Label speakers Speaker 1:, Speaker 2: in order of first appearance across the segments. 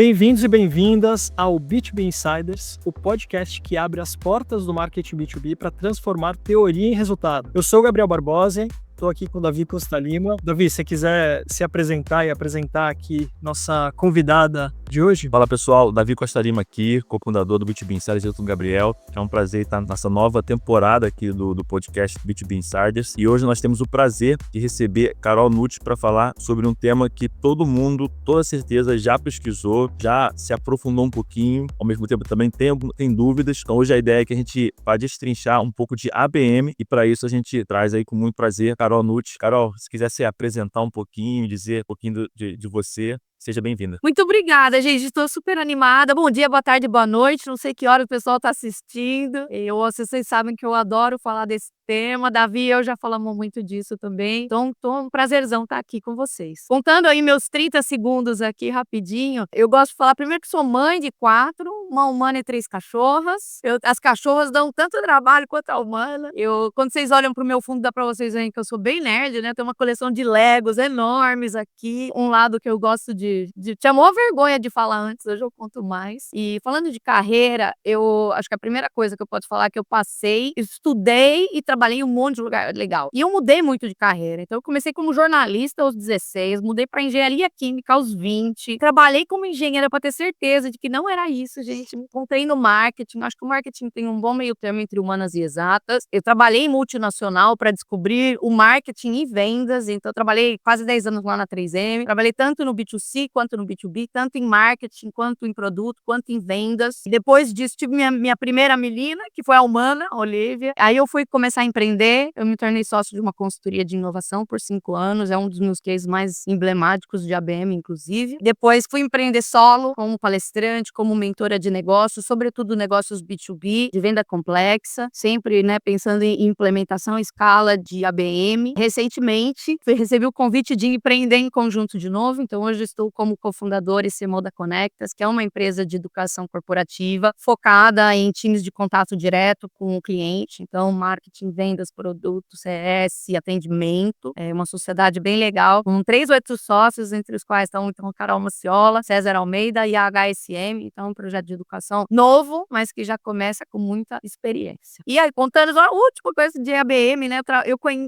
Speaker 1: Bem-vindos e bem-vindas ao B2B Insiders, o podcast que abre as portas do marketing B2B para transformar teoria em resultado. Eu sou o Gabriel Barbosa, estou aqui com o Davi Costa Lima. Davi, se você quiser se apresentar e apresentar aqui nossa convidada de hoje.
Speaker 2: Fala pessoal, Davi Costa Lima aqui, co-fundador do B2B Insiders junto com o Gabriel. É um prazer estar nessa nova temporada aqui do podcast B2B Insiders. E hoje nós temos o prazer de receber Carol Nucci para falar sobre um tema que todo mundo, toda certeza, já pesquisou, já se aprofundou um pouquinho, ao mesmo tempo também tem dúvidas. Então hoje a ideia é que a gente vá destrinchar um pouco de ABM e para isso a gente traz aí com muito prazer Carol Nucci. Carol, se quiser se apresentar um pouquinho, dizer um pouquinho de você, seja bem-vinda.
Speaker 3: Muito obrigada, gente. Estou super animada. Bom dia, boa tarde, boa noite. Não sei que hora o pessoal está assistindo. Vocês sabem que eu adoro falar desse tema. Davi e eu já falamos muito disso também. Então, um prazerzão estar aqui com vocês. Contando aí meus 30 segundos aqui rapidinho, eu gosto de falar primeiro que sou mãe de 4, uma humana e 3 cachorras. As cachorras dão tanto trabalho quanto a humana. Quando vocês olham pro meu fundo, dá para vocês verem que eu sou bem nerd, né? Tem uma coleção de Legos enormes aqui. Um lado que eu gosto de tinha maior vergonha de falar antes, hoje eu conto mais. E falando de carreira, eu acho que a primeira coisa que eu posso falar é que eu passei, estudei e trabalhei em um monte de lugar legal. E eu mudei muito de carreira. Então eu comecei como jornalista aos 16, mudei para engenharia química aos 20, trabalhei como engenheira para ter certeza de que não era isso, gente. Me encontrei no marketing. Acho que o marketing tem um bom meio termo entre humanas e exatas. Eu trabalhei em multinacional para descobrir o marketing e vendas. Então eu trabalhei quase 10 anos lá na 3M. Trabalhei tanto no B2C quanto no B2B, tanto em marketing, quanto em produto, quanto em vendas. E depois disso, tive minha primeira menina, que foi a Humana, a Olivia. Aí eu fui começar a empreender, eu me tornei sócio de uma consultoria de inovação por 5 anos, é um dos meus cases mais emblemáticos de ABM, inclusive. Depois fui empreender solo, como palestrante, como mentora de negócios, sobretudo negócios B2B, de venda complexa, sempre, né, pensando em implementação em escala de ABM. Recentemente, recebi o convite de empreender em conjunto de novo, então hoje estou como cofundadora e CMO da Conectas, que é uma empresa de educação corporativa focada em times de contato direto com o cliente, então marketing, vendas, produtos, CS, atendimento. É uma sociedade bem legal, com 3 ou 8 sócios, entre os quais estão então Carol Maciola, César Almeida e a HSM, então um projeto de educação novo, mas que já começa com muita experiência. E aí, contando a última coisa de ABM, né,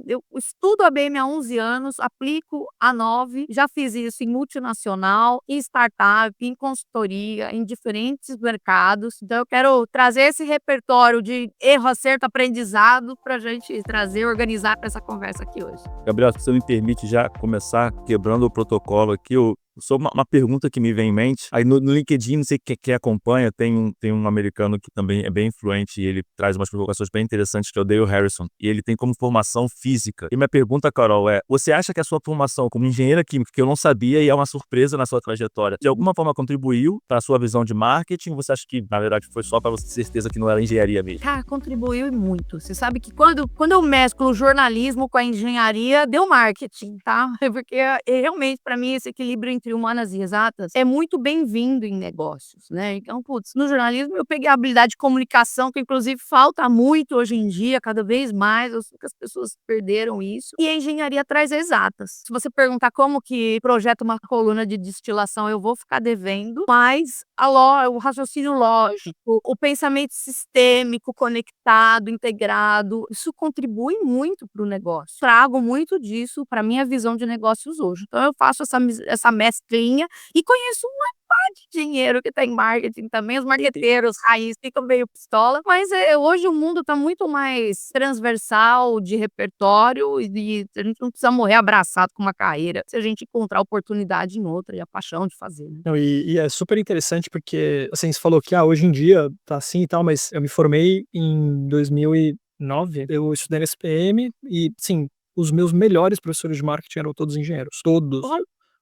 Speaker 3: eu estudo ABM há 11 anos, aplico há 9, já fiz isso em multinacional, em startup, em consultoria, em diferentes mercados. Então eu quero trazer esse repertório de erro, acerto, aprendizado para a gente trazer, organizar para essa conversa aqui hoje.
Speaker 2: Gabriel, se você me permite já começar quebrando o protocolo aqui, só uma pergunta que me vem em mente. Aí no LinkedIn, não sei quem acompanha, tem um americano que também é bem influente e ele traz umas provocações bem interessantes, que é o Dale Harrison. E ele tem como formação física. E minha pergunta, Carol, você acha que a sua formação como engenheira química, que eu não sabia e é uma surpresa na sua trajetória, de alguma forma contribuiu para a sua visão de marketing? Ou você acha que, na verdade, foi só para você ter certeza que não era engenharia mesmo?
Speaker 3: Cara, contribuiu e muito. Você sabe que quando eu mesclo o jornalismo com a engenharia, deu marketing, tá? Porque realmente, para mim, esse equilíbrio entre humanas e exatas é muito bem-vindo em negócios, né? Então, no jornalismo eu peguei a habilidade de comunicação, que inclusive falta muito hoje em dia, cada vez mais, eu sei que as pessoas perderam isso. E a engenharia traz exatas. Se você perguntar como que projeta uma coluna de destilação, eu vou ficar devendo, mas o raciocínio lógico, o pensamento sistêmico, conectado, integrado, isso contribui muito para o negócio. Trago muito disso para minha visão de negócios hoje. Então eu faço essa mesclinha e conheço uma parte de dinheiro que está em marketing também, os marqueteiros raiz ficam meio pistola, mas hoje o mundo está muito mais transversal de repertório e a gente não precisa morrer abraçado com uma carreira se a gente encontrar oportunidade em outra e a paixão de fazer, né?
Speaker 1: Não, e é super interessante porque, assim, você falou que hoje em dia tá assim e tal, mas eu me formei em 2009, eu estudei na SPM e, sim, os meus melhores professores de marketing eram todos engenheiros, todos.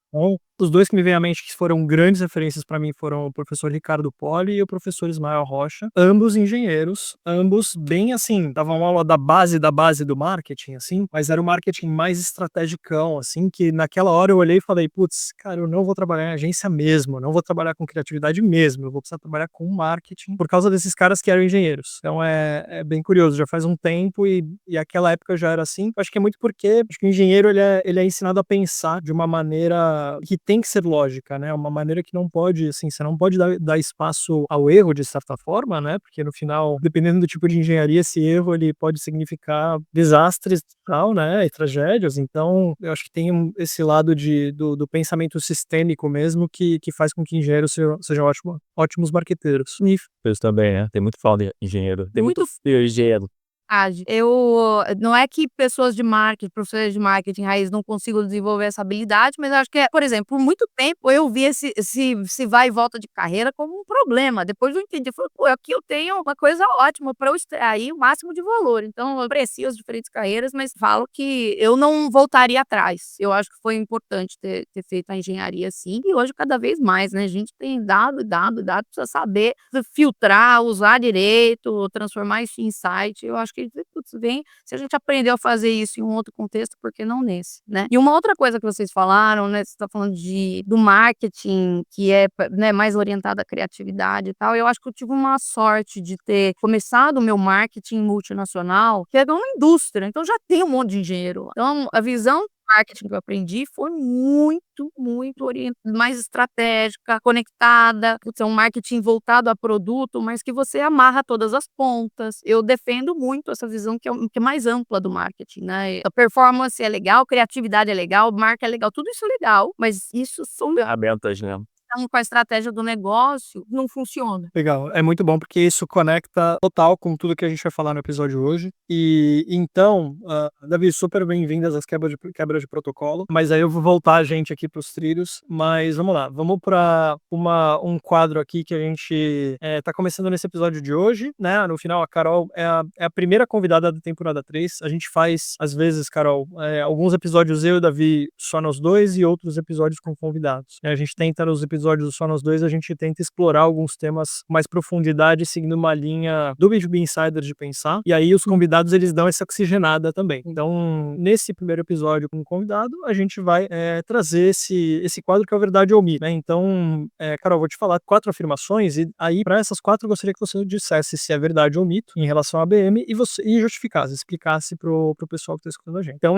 Speaker 1: Então, os 2 que me vêm à mente que foram grandes referências para mim foram o professor Ricardo Poli e o professor Ismael Rocha, ambos engenheiros, ambos bem assim, davam aula da base do marketing, assim, mas era o marketing mais estrategicão, assim, que naquela hora eu olhei e falei, putz, cara, eu não vou trabalhar em agência mesmo, eu não vou trabalhar com criatividade mesmo, eu vou precisar trabalhar com marketing por causa desses caras que eram engenheiros. Então é bem curioso, já faz um tempo e aquela época já era assim. Eu acho que é muito porque acho que o engenheiro ele é ensinado a pensar de uma maneira que tem que ser lógica, né? Uma maneira que não pode, assim, você não pode dar espaço ao erro de certa forma, né? Porque no final, dependendo do tipo de engenharia, esse erro ele pode significar desastres e tal, né? E tragédias. Então, eu acho que tem esse lado do pensamento sistêmico mesmo que faz com que engenheiros sejam ótimos marqueteiros.
Speaker 2: Isso também, né? Tem muito falta de engenheiro. Tem muito engenheiro.
Speaker 3: Não é que pessoas de marketing, professores de marketing raiz não consigam desenvolver essa habilidade, mas eu acho que, por exemplo, por muito tempo eu vi esse vai e volta de carreira como um problema. Depois eu entendi, eu falei, pô, aqui eu tenho uma coisa ótima para eu extrair o máximo de valor. Então eu aprecio as diferentes carreiras, mas falo que eu não voltaria atrás. Eu acho que foi importante ter feito a engenharia sim, e hoje cada vez mais, né? A gente tem dado, precisa saber filtrar, usar direito, transformar isso em insight. Eu acho que putz, se a gente aprendeu a fazer isso em um outro contexto, por que não nesse, né? E uma outra coisa que vocês falaram, né? Você está falando do marketing, que é, né, mais orientado à criatividade e tal. Eu acho que eu tive uma sorte de ter começado o meu marketing multinacional, que é uma indústria, então já tem um monte de engenheiro. Então, a visão marketing que eu aprendi foi muito, muito mais estratégica, conectada. É um marketing voltado a produto, mas que você amarra todas as pontas. Eu defendo muito essa visão que é mais ampla do marketing, né? A performance é legal, criatividade é legal, marca é legal, tudo isso é legal, mas isso são
Speaker 2: Ferramentas, né?
Speaker 3: com a estratégia do negócio, não funciona.
Speaker 1: Legal, é muito bom porque isso conecta total com tudo que a gente vai falar no episódio hoje. E então, Davi, super bem-vindas às quebras de protocolo. Mas aí eu vou voltar a gente aqui para os trilhos. Mas vamos lá, vamos para um quadro aqui que a gente tá começando nesse episódio de hoje, né? No final, a Carol é a primeira convidada da temporada 3. A gente faz, às vezes, Carol, alguns episódios eu e o Davi só nós dois e outros episódios com convidados. A gente tenta nos episódios só nós dois, a gente tenta explorar alguns temas com mais profundidade, seguindo uma linha do B2B Insider de pensar, e aí os convidados eles dão essa oxigenada também. Então, nesse primeiro episódio com o convidado, a gente vai trazer esse quadro que é o verdade ou mito, né? Então, Carol, vou te falar 4 afirmações, e aí para essas 4 eu gostaria que você dissesse se é verdade ou mito em relação à ABM e justificasse, explicasse pro pessoal que está escutando a gente. Então,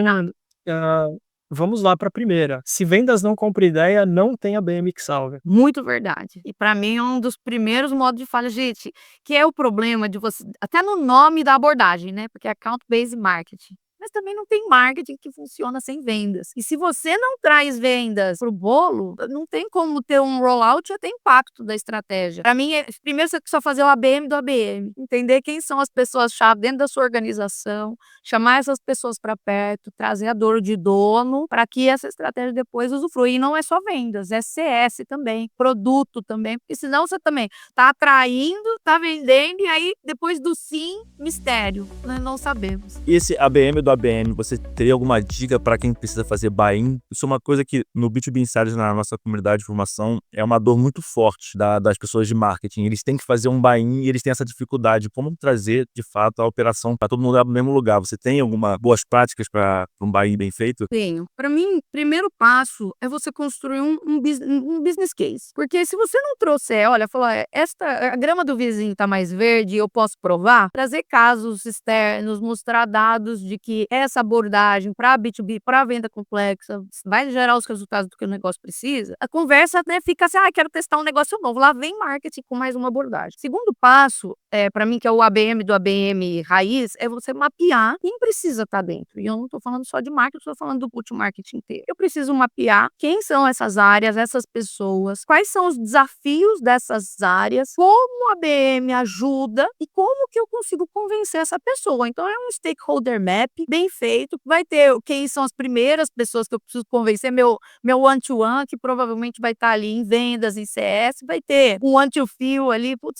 Speaker 1: vamos lá para a primeira. Se vendas não compram ideia, não tem ABM que salve.
Speaker 3: Muito verdade. E para mim é um dos primeiros modos de falha, gente, que é o problema de você, até no nome da abordagem, né? Porque é Account Based Marketing. Mas também não tem marketing que funciona sem vendas. E se você não traz vendas pro bolo, não tem como ter um rollout e ter impacto da estratégia. Para mim, primeiro você precisa fazer o ABM do ABM. Entender quem são as pessoas-chave dentro da sua organização, chamar essas pessoas para perto, trazer a dor de dono, para que essa estratégia depois usufrua. E não é só vendas, é CS também, produto também, porque senão você também tá atraindo, tá vendendo, e aí depois do sim, mistério. Nós não sabemos.
Speaker 2: E esse ABM do ABM, você teria alguma dica para quem precisa fazer buy-in? Isso é uma coisa que no B2B Insiders, na nossa comunidade de formação, é uma dor muito forte das pessoas de marketing. Eles têm que fazer um buy-in e eles têm essa dificuldade. Como trazer, de fato, a operação para todo mundo no mesmo lugar? Você tem alguma boas práticas para um buy-in bem feito?
Speaker 3: Tenho. Para mim, primeiro passo é você construir um business case. Porque se você não trouxer, olha, falar, a grama do vizinho está mais verde, eu posso provar, trazer casos externos, mostrar dados de que essa abordagem para B2B, para venda complexa, vai gerar os resultados do que o negócio precisa, a conversa, né, fica assim, quero testar um negócio novo. Lá vem marketing com mais uma abordagem. Segundo passo, para mim, que é o ABM do ABM raiz, é você mapear quem precisa estar dentro. E eu não estou falando só de marketing, estou falando do multi-marketing inteiro. Eu preciso mapear quem são essas áreas, essas pessoas, quais são os desafios dessas áreas, como a ABM ajuda e como que eu consigo convencer essa pessoa. Então, é um stakeholder map bem feito, vai ter quem são as primeiras pessoas que eu preciso convencer, meu one-to-one, que provavelmente vai estar ali em vendas, em CS, vai ter um one-to-few ali, vou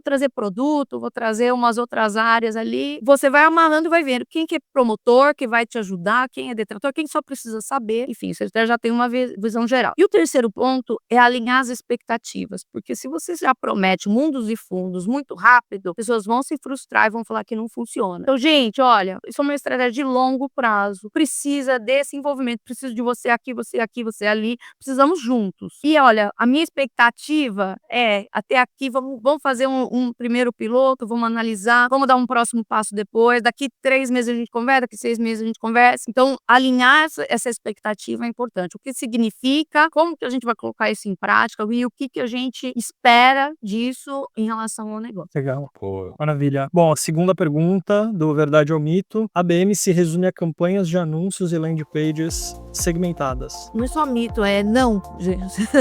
Speaker 3: trazer produto, vou trazer umas outras áreas ali, você vai amarrando e vai vendo quem que é promotor, que vai te ajudar, quem é detrator, quem só precisa saber, enfim, você já tem uma visão geral. E o terceiro ponto é alinhar as expectativas, porque se você já promete mundos e fundos muito rápido, pessoas vão se frustrar e vão falar que não funciona. Então, gente, olha, isso é uma estratégia de longo prazo. Precisa desse envolvimento, preciso de você aqui, você ali, precisamos juntos. E olha, a minha expectativa é, até aqui, vamos fazer um primeiro piloto, vamos analisar, vamos dar um próximo passo depois, daqui 3 meses a gente conversa, daqui 6 meses a gente conversa. Então, alinhar essa expectativa é importante. O que significa, como que a gente vai colocar isso em prática e o que a gente espera disso em relação ao negócio.
Speaker 1: Legal.
Speaker 2: Pô,
Speaker 1: Maravilha. Bom, a segunda pergunta do Verdade ou Mito. A ABM se resume a campanhas de anúncios e landing pages segmentadas.
Speaker 3: Não é só mito, é não, gente.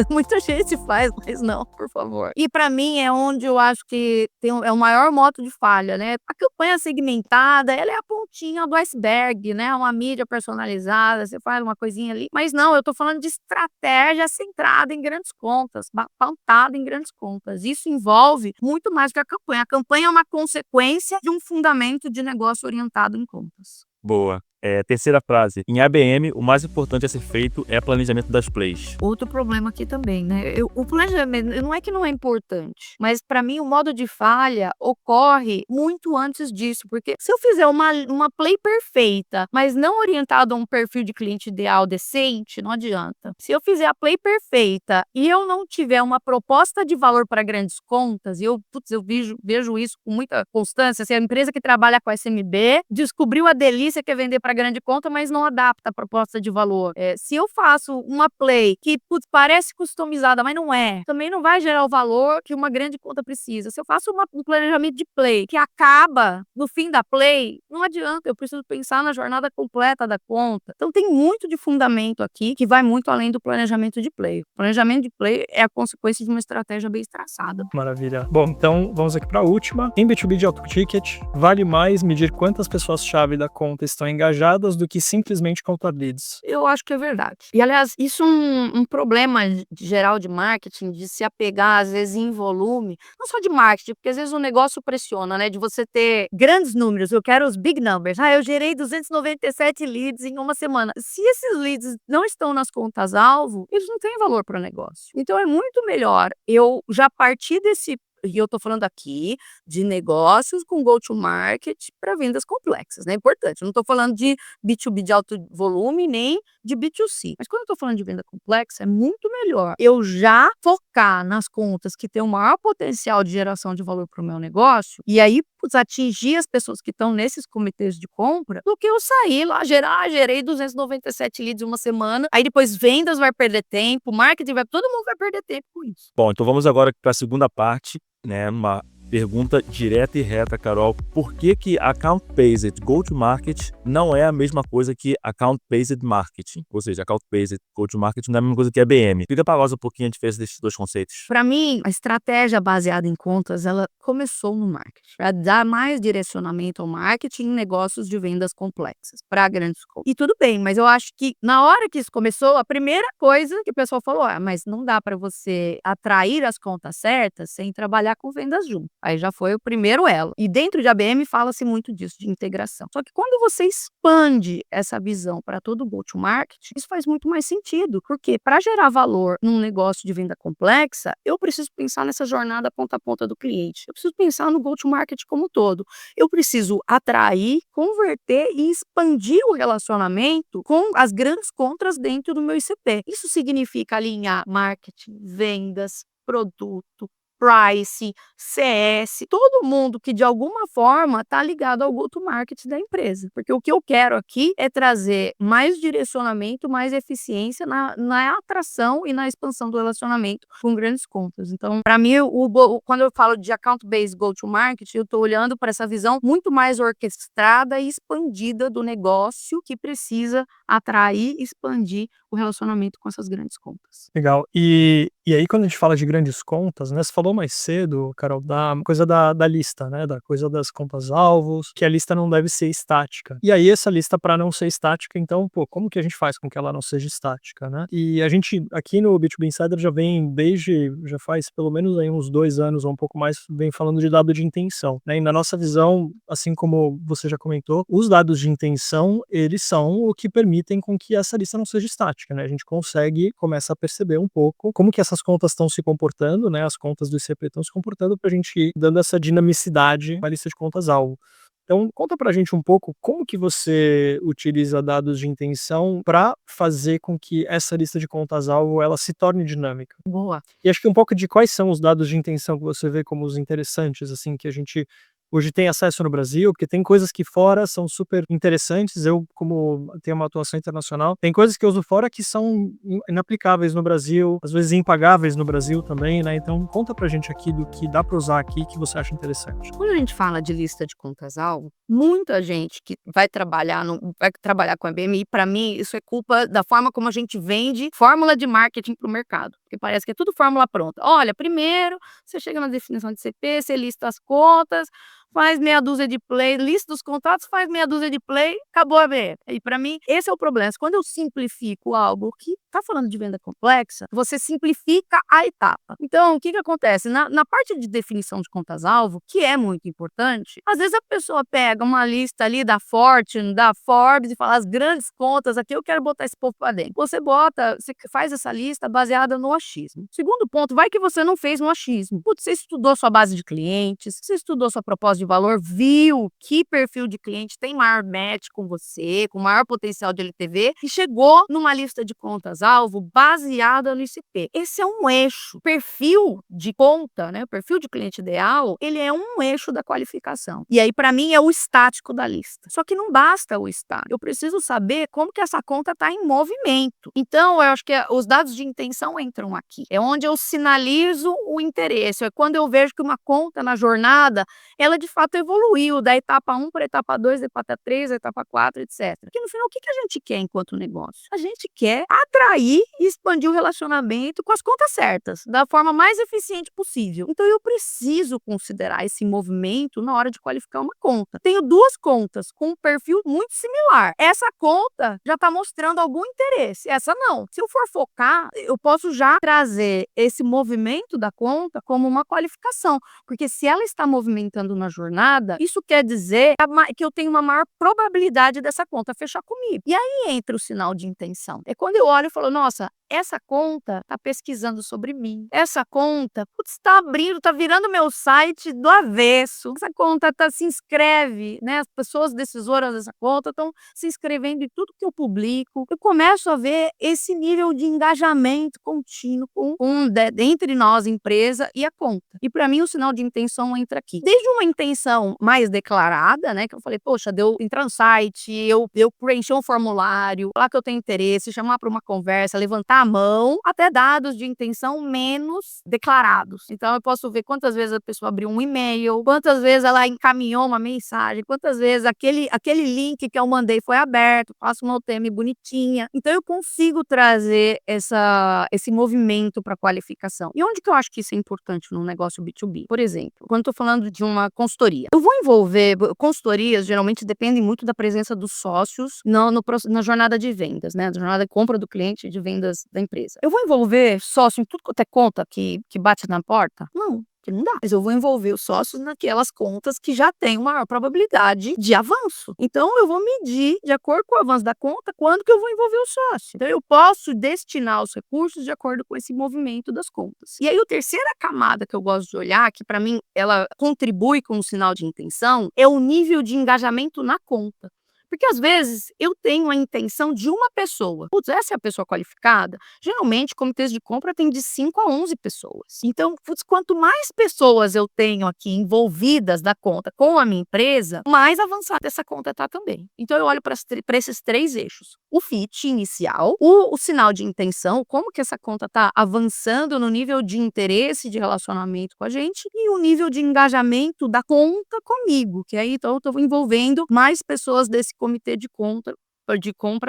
Speaker 3: Muita gente faz, mas não, por favor. E pra mim é onde eu acho que é o maior modo de falha, né? A campanha segmentada, ela é a pontinha do iceberg, né? Uma mídia personalizada, você faz uma coisinha ali. Mas não, eu tô falando de estratégia centrada em grandes contas, pautada em grandes contas. Isso envolve muito mais que a campanha. A campanha é uma consequência de um fundamento de negócio orientado em contas.
Speaker 2: boa. Terceira frase. Em ABM, o mais importante a ser feito é planejamento das plays.
Speaker 3: Outro problema aqui também, né? O planejamento não é que não é importante, mas para mim o modo de falha ocorre muito antes disso, porque se eu fizer uma play perfeita, mas não orientada a um perfil de cliente ideal decente, não adianta. Se eu fizer a play perfeita e eu não tiver uma proposta de valor para grandes contas, e eu vejo isso com muita constância, se a empresa que trabalha com SMB descobriu a delícia que é vender para grande conta, mas não adapta a proposta de valor. Se eu faço uma play que parece customizada, mas não é, também não vai gerar o valor que uma grande conta precisa. Se eu faço um planejamento de play que acaba no fim da play, não adianta, eu preciso pensar na jornada completa da conta. Então tem muito de fundamento aqui que vai muito além do planejamento de play. O planejamento de play é a consequência de uma estratégia bem traçada.
Speaker 1: Maravilha. Bom, então vamos aqui para a última. Em B2B de alto ticket, vale mais medir quantas pessoas-chave da conta estão engajadas do que simplesmente contar leads.
Speaker 3: Eu acho que é verdade. E, aliás, isso é um problema geral de marketing, de se apegar, às vezes, em volume. Não só de marketing, porque às vezes o negócio pressiona, né? De você ter grandes números. Eu quero os big numbers. Eu gerei 297 leads em uma semana. Se esses leads não estão nas contas-alvo, eles não têm valor para o negócio. Então, é muito melhor eu já partir desse. E eu estou falando aqui de negócios com go-to-market para vendas complexas, né? Importante. Eu não estou falando de B2B de alto volume, nem de B2C. Mas quando eu estou falando de venda complexa, é muito melhor eu já focar nas contas que têm o maior potencial de geração de valor para o meu negócio e aí atingir as pessoas que estão nesses comitês de compra do que eu sair lá, gerei 297 leads em uma semana, aí depois vendas vai perder tempo, marketing todo mundo vai perder tempo com isso.
Speaker 2: Bom, então vamos agora para a segunda parte, né? Uma pergunta direta e reta, Carol. Por que account-based go-to-market não é a mesma coisa que account-based marketing? Ou seja, account-based go-to-market não é a mesma coisa que ABM. Explica para nós um pouquinho a diferença desses dois conceitos.
Speaker 3: Para mim, a estratégia baseada em contas, ela começou no marketing, para dar mais direcionamento ao marketing em negócios de vendas complexas, para grandes contas. E tudo bem, mas eu acho que na hora que isso começou, a primeira coisa que o pessoal falou, mas não dá para você atrair as contas certas sem trabalhar com vendas junto. Aí já foi o primeiro elo. E dentro de ABM fala-se muito disso, de integração. Só que quando você expande essa visão para todo o go-to-market, isso faz muito mais sentido. Porque para gerar valor num negócio de venda complexa, eu preciso pensar nessa jornada ponta a ponta do cliente. Eu preciso pensar no go-to-market como um todo. Eu preciso atrair, converter e expandir o relacionamento com as grandes contas dentro do meu ICP. Isso significa alinhar marketing, vendas, produto, price, CS, todo mundo que de alguma forma está ligado ao go-to-market da empresa. Porque o que eu quero aqui é trazer mais direcionamento, mais eficiência na atração e na expansão do relacionamento com grandes contas. Então, para mim, quando eu falo de account-based go-to-market, eu estou olhando para essa visão muito mais orquestrada e expandida do negócio que precisa atrair e expandir o relacionamento com essas grandes contas.
Speaker 1: Legal. E aí, quando a gente fala de grandes contas, né? Você falou mais cedo, Carol, da coisa da lista, né? Da coisa das contas-alvos, que a lista não deve ser estática. E aí, essa lista, para não ser estática, então, como que a gente faz com que ela não seja estática, né? E a gente, aqui no B2B Insider, já faz pelo menos aí uns 2 anos ou um pouco mais, vem falando de dado de intenção, né? E na nossa visão, assim como você já comentou, os dados de intenção, eles são o que permitem com que essa lista não seja estática, né? A gente começa a perceber um pouco como que essas contas estão se comportando, né? As contas do ICP estão se comportando para a gente ir dando essa dinamicidade à lista de contas-alvo. Então, conta pra gente um pouco como que você utiliza dados de intenção para fazer com que essa lista de contas-alvo ela se torne dinâmica.
Speaker 3: Boa.
Speaker 1: E acho que um pouco de quais são os dados de intenção que você vê como os interessantes, assim, que a gente hoje tem acesso no Brasil, porque tem coisas que fora são super interessantes. Eu, como tenho uma atuação internacional, tem coisas que eu uso fora que são inaplicáveis no Brasil, às vezes impagáveis no Brasil também, né? Então conta pra gente aqui do que dá pra usar aqui que você acha interessante.
Speaker 3: Quando a gente fala de lista de contas-alvo, muita gente que vai trabalhar com a BMI, para mim, isso é culpa da forma como a gente vende fórmula de marketing para o mercado. Porque parece que é tudo fórmula pronta. Olha, primeiro, você chega na definição de CP, você lista as contas, faz meia dúzia de play, lista dos contratos, faz meia dúzia de play, acabou a BM. E para mim, esse é o problema. Quando eu simplifico algo que está falando de venda complexa, você simplifica a etapa. Então, o que acontece? Na parte de definição de contas-alvo, que é muito importante, às vezes a pessoa pega uma lista ali da Fortune, da Forbes e fala as grandes contas, aqui eu quero botar esse povo para dentro. Você faz essa lista baseada no achismo. Segundo ponto, vai que você não fez no achismo. Putz, você estudou sua base de clientes, você estudou sua proposta de valor, viu que perfil de cliente tem maior match com você, com maior potencial de LTV e chegou numa lista de contas-alvo baseada no ICP. Esse é um eixo. Perfil de conta, né? O perfil de cliente ideal, ele é um eixo da qualificação. E aí, para mim, é o estático da lista. Só que não basta o estático. Eu preciso saber como que essa conta está em movimento. Então, eu acho que os dados de intenção entram aqui. É onde eu sinalizo o interesse. É quando eu vejo que uma conta na jornada, ela de fato evoluiu da etapa 1 para a etapa 2, da etapa 3, da etapa 4, etc. Porque no final, o que a gente quer enquanto negócio? A gente quer atrair e expandir o relacionamento com as contas certas, da forma mais eficiente possível. Então, eu preciso considerar esse movimento na hora de qualificar uma conta. Tenho duas contas com um perfil muito similar. Essa conta já está mostrando algum interesse, essa não. Se eu for focar, eu posso já trazer esse movimento da conta como uma qualificação, porque se ela está movimentando na jornada, isso quer dizer que eu tenho uma maior probabilidade dessa conta fechar comigo. E aí entra o sinal de intenção. É quando eu olho e falo, nossa, essa conta está pesquisando sobre mim. Essa conta, está abrindo, está virando meu site do avesso. Essa conta se inscreve, né? As pessoas decisoras dessa conta estão se inscrevendo em tudo que eu publico. Eu começo a ver esse nível de engajamento contínuo entre nós, empresa, e a conta. E para mim o sinal de intenção entra aqui. Desde uma intenção mais declarada, né? Que eu falei, poxa, de eu entrar no site, eu preencher um formulário, falar que eu tenho interesse, chamar para uma conversa, levantar a mão, até dados de intenção menos declarados. Então eu posso ver quantas vezes a pessoa abriu um e-mail, quantas vezes ela encaminhou uma mensagem, quantas vezes aquele link que eu mandei foi aberto, faço uma OTM bonitinha. Então eu consigo trazer esse movimento para qualificação. E onde que eu acho que isso é importante no negócio B2B? Por exemplo, quando estou falando de uma consultoria, eu vou envolver consultorias, geralmente dependem muito da presença dos sócios na jornada de vendas, né? Na jornada de compra do cliente e de vendas da empresa. Eu vou envolver sócio em tudo quanto é conta que bate na porta? Não. Que não dá. Mas eu vou envolver os sócios naquelas contas que já têm maior probabilidade de avanço. Então, eu vou medir, de acordo com o avanço da conta, quando que eu vou envolver o sócio. Então, eu posso destinar os recursos de acordo com esse movimento das contas. E aí, a terceira camada que eu gosto de olhar, que para mim ela contribui com o sinal de intenção, é o nível de engajamento na conta. Porque às vezes eu tenho a intenção de uma pessoa. Putz, essa é a pessoa qualificada? Geralmente, comitês de compra tem de 5 a 11 pessoas. Então, putz, quanto mais pessoas eu tenho aqui envolvidas da conta com a minha empresa, mais avançada essa conta está também. Então, eu olho para esses 3 eixos. O fit inicial, o sinal de intenção, como que essa conta está avançando no nível de interesse de relacionamento com a gente, e o nível de engajamento da conta comigo, que aí então eu estou envolvendo mais pessoas desse comitê de compra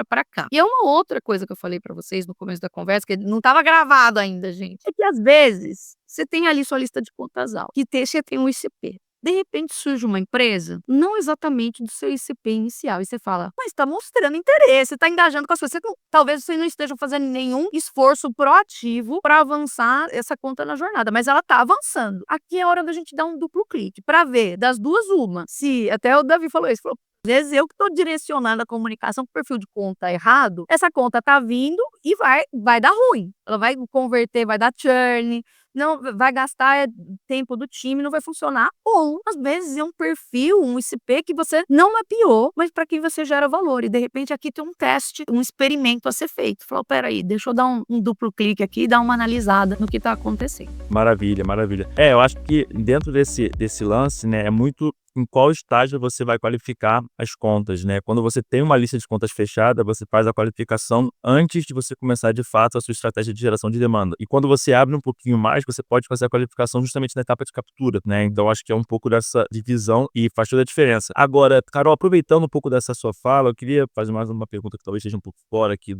Speaker 3: para cá. E é uma outra coisa que eu falei para vocês no começo da conversa, que não estava gravado ainda, gente, é que às vezes você tem ali sua lista de contas alta, você tem um ICP. De repente surge uma empresa, não exatamente do seu ICP inicial, e você fala, mas está mostrando interesse, está engajando com as coisas. Talvez você não esteja fazendo nenhum esforço proativo para avançar essa conta na jornada, mas ela está avançando. Aqui é a hora da gente dar um duplo clique para ver das duas uma. Se até o Davi falou isso, falou, Às vezes eu que estou direcionando a comunicação para o perfil de conta errado, essa conta está vindo e vai dar ruim. Ela vai converter, vai dar churn, não vai gastar tempo do time, não vai funcionar. Ou, às vezes, é um perfil, um ICP que você não mapeou, mas para quem você gera valor. E, de repente, aqui tem um teste, um experimento a ser feito. Falou, peraí, deixa eu dar um duplo clique aqui e dar uma analisada no que está acontecendo.
Speaker 2: Maravilha, maravilha. Eu acho que dentro desse lance, né, é muito em qual estágio você vai qualificar as contas, né? Quando você tem uma lista de contas fechada, você faz a qualificação antes de você começar, de fato, a sua estratégia de geração de demanda. E quando você abre um pouquinho mais, você pode fazer a qualificação justamente na etapa de captura, né? Então, acho que é um pouco dessa divisão e faz toda a diferença. Agora, Carol, aproveitando um pouco dessa sua fala, eu queria fazer mais uma pergunta que talvez esteja um pouco fora aqui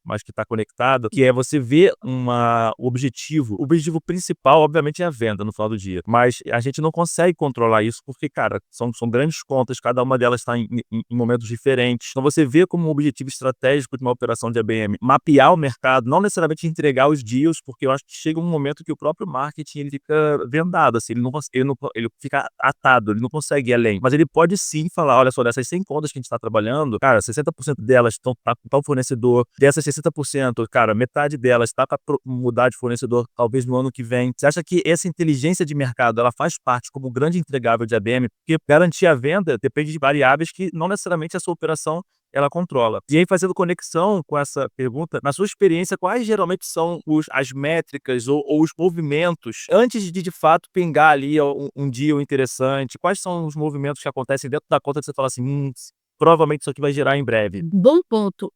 Speaker 2: mas que está conectada, que é você ver o objetivo. O objetivo principal, obviamente, é a venda no final do dia. Mas a gente não consegue controlar isso porque, cara, são grandes contas, cada uma delas está em momentos diferentes. Então, você vê como um objetivo estratégico de uma operação de ABM, mapear o mercado, não necessariamente entregar os deals, porque eu acho que chega um momento que o próprio marketing ele fica vendado, assim, ele fica atado, ele não consegue ir além. Mas ele pode sim falar, olha só, dessas 100 contas que a gente está trabalhando, cara, 60% delas estão para o fornecedor, dessas 60%, cara, metade delas está para mudar de fornecedor, talvez no ano que vem. Você acha que essa inteligência de mercado, ela faz parte como grande entregável de ABM? Porque garantir a venda depende de variáveis que não necessariamente a sua operação ela controla. E aí, fazendo conexão com essa pergunta, na sua experiência, quais geralmente são as métricas ou os movimentos, antes de fato pingar ali um deal interessante, quais são os movimentos que acontecem dentro da conta que você fala assim, provavelmente isso aqui vai gerar em breve?
Speaker 3: Bom ponto.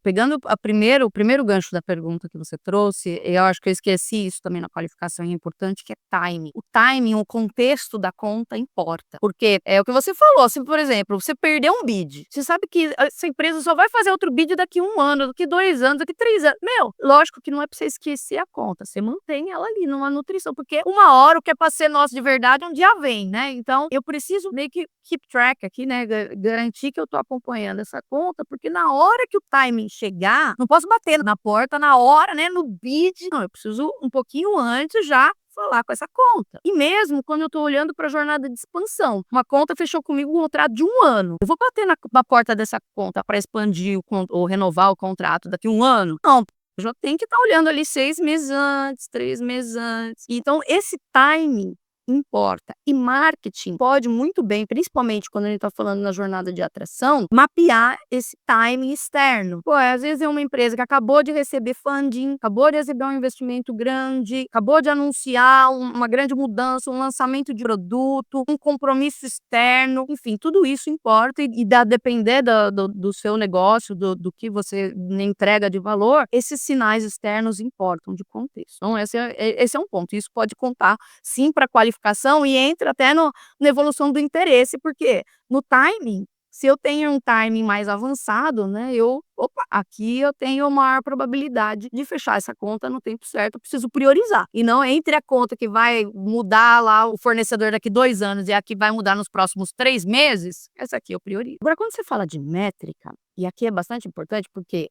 Speaker 3: Pegando o primeiro gancho da pergunta que você trouxe, eu acho que eu esqueci isso também na qualificação, é importante, que é timing. O timing, o contexto da conta importa. Porque é o que você falou, se, por exemplo, você perdeu um bid, você sabe que essa empresa só vai fazer outro bid daqui 1 ano, daqui 2 anos, daqui 3 anos. Lógico que não é pra você esquecer a conta, você mantém ela ali numa nutrição, porque uma hora o que é pra ser nosso de verdade um dia vem, né? Então, eu preciso meio que keep track aqui, né? Garantir que eu tô acompanhando essa conta, porque na hora que o timing chegar, não posso bater na porta na hora, né, no bid. Não, eu preciso um pouquinho antes já falar com essa conta. E mesmo quando eu estou olhando para a jornada de expansão, uma conta fechou comigo um contrato de 1 ano. Eu vou bater na porta dessa conta para expandir ou renovar o contrato daqui 1 ano? Não. Eu já tenho que estar olhando ali 6 meses antes, 3 meses antes. Então, esse timing importa. E marketing pode muito bem, principalmente quando a gente está falando na jornada de atração, mapear esse timing externo. Às vezes é uma empresa que acabou de receber funding, acabou de receber um investimento grande, acabou de anunciar uma grande mudança, um lançamento de produto, um compromisso externo, enfim, tudo isso importa e depender do seu negócio, do que você entrega de valor, esses sinais externos importam de contexto. Então, esse é um ponto. Isso pode contar, sim, para qualificação e entra até na evolução do interesse, porque no timing, se eu tenho um timing mais avançado, né, aqui eu tenho maior probabilidade de fechar essa conta no tempo certo, eu preciso priorizar. E não entre a conta que vai mudar lá o fornecedor daqui 2 anos e a que vai mudar nos próximos 3 meses, essa aqui eu priorizo. Agora, quando você fala de métrica, e aqui é bastante importante porque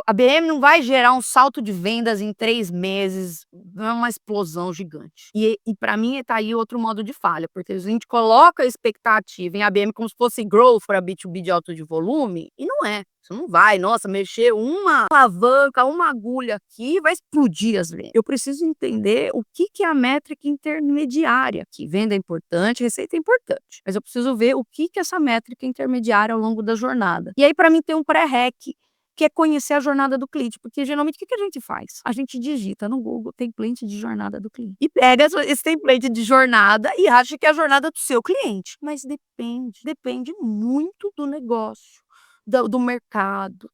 Speaker 3: a BM não vai gerar um salto de vendas em 3 meses, não é uma explosão gigante. E para mim tá aí outro modo de falha, porque a gente coloca a expectativa em ABM como se fosse growth para B2B de alto de volume, e não é. Você não vai, mexer uma alavanca, uma agulha aqui, vai explodir as vendas. Eu preciso entender o que é a métrica intermediária aqui. Venda é importante, receita é importante. Mas eu preciso ver o que é essa métrica intermediária ao longo da jornada. E aí, para mim, tem um pré-req, que é conhecer a jornada do cliente. Porque, geralmente, o que a gente faz? A gente digita no Google template de jornada do cliente. E pega esse template de jornada e acha que é a jornada do seu cliente. Mas depende muito do negócio. Do mercado,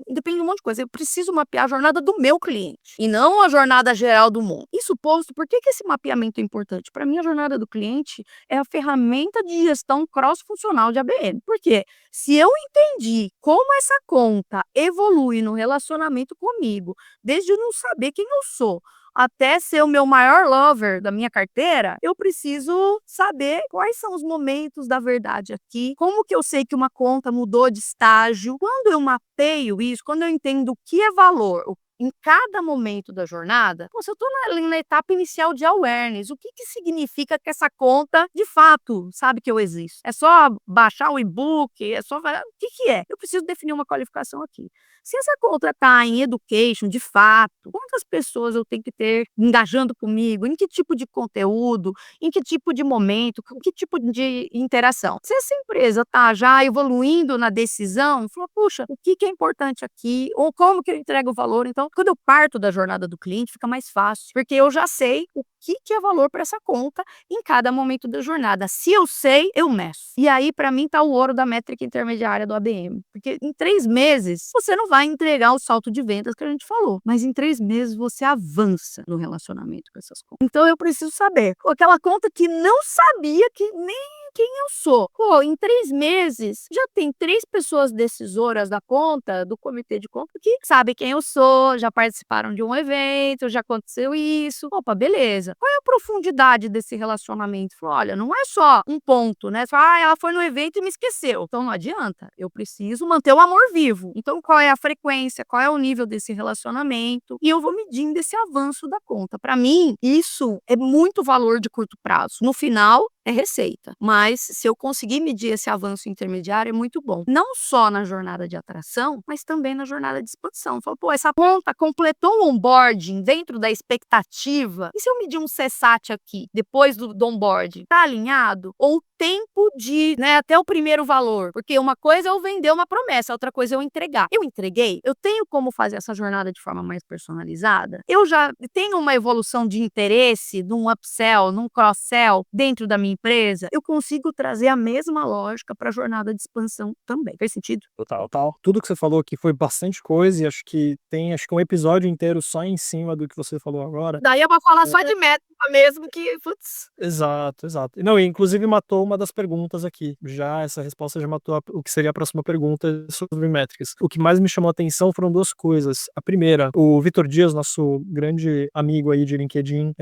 Speaker 3: depende de um monte de coisa. Eu preciso mapear a jornada do meu cliente e não a jornada geral do mundo. Isso posto, por que esse mapeamento é importante? Para mim, a jornada do cliente é a ferramenta de gestão cross-funcional de ABM. Porque se eu entendi como essa conta evolui no relacionamento comigo, desde eu não saber quem eu sou, até ser o meu maior lover da minha carteira, eu preciso saber quais são os momentos da verdade aqui, como que eu sei que uma conta mudou de estágio. Quando eu mapeio isso, quando eu entendo o que é valor, em cada momento da jornada, se eu estou na etapa inicial de awareness, o que significa que essa conta, de fato, sabe que eu existo? É só baixar o e-book? É só... O que é? Eu preciso definir uma qualificação aqui. Se essa conta está em education, de fato, quantas pessoas eu tenho que ter engajando comigo? Em que tipo de conteúdo? Em que tipo de momento? Em que tipo de interação? Se essa empresa está já evoluindo na decisão, fala, puxa, o que é importante aqui? Ou como que eu entrego o valor? Então, quando eu parto da jornada do cliente, fica mais fácil, porque eu já sei o que é valor para essa conta em cada momento da jornada. Se eu sei, eu meço. E aí, para mim, está o ouro da métrica intermediária do ABM. Porque em 3 meses, você não vai entregar o salto de vendas que a gente falou, mas em 3 meses você avança no relacionamento com essas contas. Então, eu preciso saber, aquela conta que não sabia que nem quem eu sou. Em 3 meses, já tem 3 pessoas decisoras da conta, do comitê de conta, que sabem quem eu sou, já participaram de um evento, já aconteceu isso. Opa, beleza. Qual é a profundidade desse relacionamento? Olha, não é só um ponto, né? Ela foi no evento e me esqueceu. Então não adianta. Eu preciso manter o amor vivo. Então qual é a frequência? Qual é o nível desse relacionamento? E eu vou medindo esse avanço da conta. Para mim, isso é muito valor de curto prazo. No final, é receita. Mas se eu conseguir medir esse avanço intermediário, é muito bom. Não só na jornada de atração, mas também na jornada de expansão. Falo, essa conta completou o onboarding dentro da expectativa. E se eu medir um CSAT aqui, depois do onboarding, tá alinhado? Ou tempo de, até o primeiro valor. Porque uma coisa é eu vender uma promessa, outra coisa é eu entregar. Eu entreguei? Eu tenho como fazer essa jornada de forma mais personalizada? Eu já tenho uma evolução de interesse, num upsell, num cross-sell dentro da minha empresa? Eu consigo trazer a mesma lógica para a jornada de expansão também. Faz sentido?
Speaker 1: Total. Tudo que você falou aqui foi bastante coisa e acho que um episódio inteiro só em cima do que você falou agora.
Speaker 3: Daí é pra falar só de métrica mesmo que, putz.
Speaker 1: Exato. Não, e inclusive matou uma das perguntas aqui. Essa resposta já matou o que seria a próxima pergunta sobre métricas. O que mais me chamou a atenção foram 2 coisas. A primeira, o Vitor Dias, nosso grande amigo aí de LinkedIn,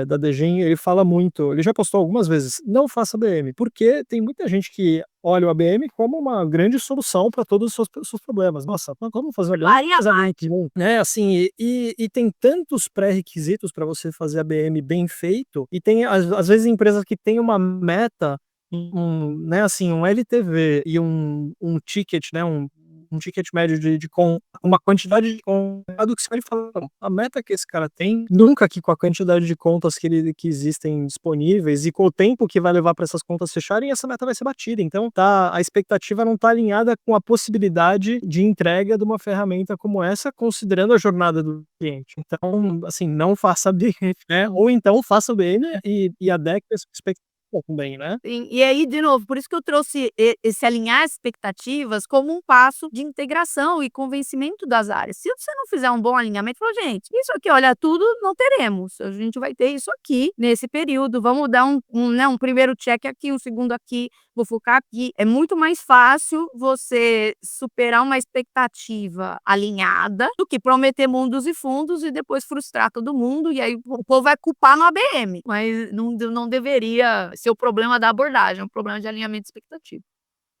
Speaker 1: da Degen, ele fala muito, ele já postou algumas vezes, não faça ABM, porque tem muita gente que olha o ABM como uma grande solução para todos os seus problemas. Nossa, vamos fazer ABM, né? Assim, e tem tantos pré-requisitos para você fazer ABM bem feito, e tem às vezes empresas que têm uma meta, um LTV e um ticket, né? Um ticket médio com uma quantidade de conteúdo que você pode falar, a meta que esse cara tem, nunca aqui com a quantidade de contas que existem disponíveis e com o tempo que vai levar para essas contas fecharem, essa meta vai ser batida. Então, a expectativa não está alinhada com a possibilidade de entrega de uma ferramenta como essa, considerando a jornada do cliente. Então, assim, não faça BM, né? Ou então faça BM e adeque essa expectativa também, né?
Speaker 3: Sim, e aí, de novo, por isso que eu trouxe esse alinhar expectativas como um passo de integração e convencimento das áreas. Se você não fizer um bom alinhamento, fala, gente, isso aqui, olha, tudo não teremos. A gente vai ter isso aqui nesse período. Vamos dar um primeiro check aqui, um segundo aqui, vou focar aqui. É muito mais fácil você superar uma expectativa alinhada do que prometer mundos e fundos e depois frustrar todo mundo. E aí o povo vai culpar no ABM, mas não deveria ser o problema da abordagem, é um problema de alinhamento de expectativa.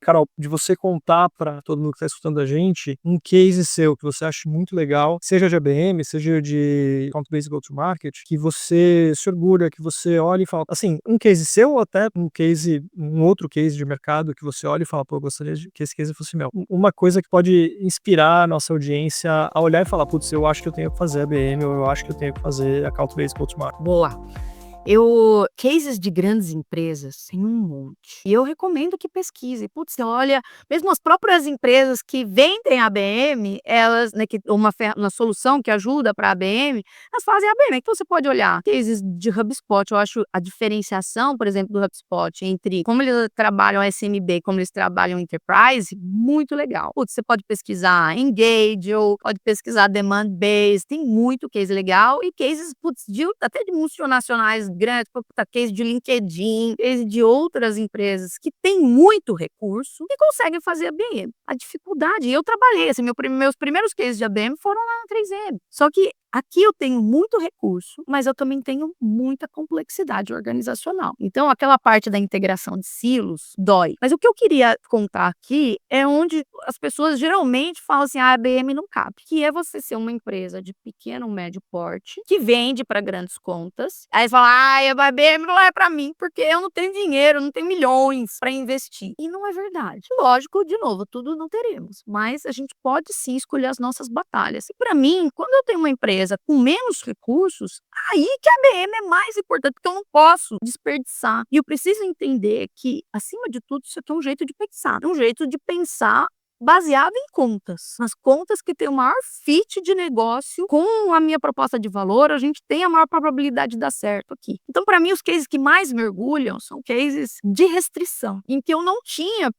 Speaker 1: Carol, de você contar para todo mundo que está escutando a gente um case seu que você acha muito legal, seja de ABM, seja de Account-Based Go-to-Market, que você se orgulha, que você olha e fala, assim, um case seu ou até um outro case de mercado que você olha e fala, pô, eu gostaria que esse case fosse meu. Uma coisa que pode inspirar a nossa audiência a olhar e falar, putz, eu acho que eu tenho que fazer ABM ou eu acho que eu tenho que fazer Account-Based Go-to-Market.
Speaker 3: Boa. Cases de grandes empresas tem um monte. E eu recomendo que pesquise. Putz, você olha, mesmo as próprias empresas que vendem ABM, elas, que uma solução que ajuda para ABM, elas fazem ABM. Então você pode olhar cases de HubSpot. Eu acho a diferenciação, por exemplo, do HubSpot entre como eles trabalham SMB e como eles trabalham Enterprise, muito legal. Putz, você pode pesquisar Engage ou pode pesquisar Demand Base. Tem muito case legal e cases, putz, até de multinacionais grandes, case de LinkedIn, case de outras empresas que têm muito recurso e conseguem fazer ABM. A dificuldade, eu trabalhei, assim, meus primeiros cases de ABM foram lá na 3M. Só que aqui eu tenho muito recurso, mas eu também tenho muita complexidade organizacional. Então, aquela parte da integração de silos dói. Mas o que eu queria contar aqui é onde as pessoas geralmente falam assim, a ABM não cabe, que é você ser uma empresa de pequeno, médio porte, que vende para grandes contas. Aí você fala, a ABM não é para mim, porque eu não tenho dinheiro, não tenho milhões para investir. E não é verdade. Lógico, de novo, tudo não teremos, mas a gente pode sim escolher as nossas batalhas. E para mim, quando eu tenho uma empresa com menos recursos, aí que a ABM é mais importante, porque eu não posso desperdiçar. E eu preciso entender que, acima de tudo, isso aqui é um jeito de pensar. É um jeito de pensar baseado em contas. Nas contas que tem o maior fit de negócio com a minha proposta de valor, a gente tem a maior probabilidade de dar certo aqui. Então, para mim, os cases que mais mergulham são cases de restrição, em que eu não tinha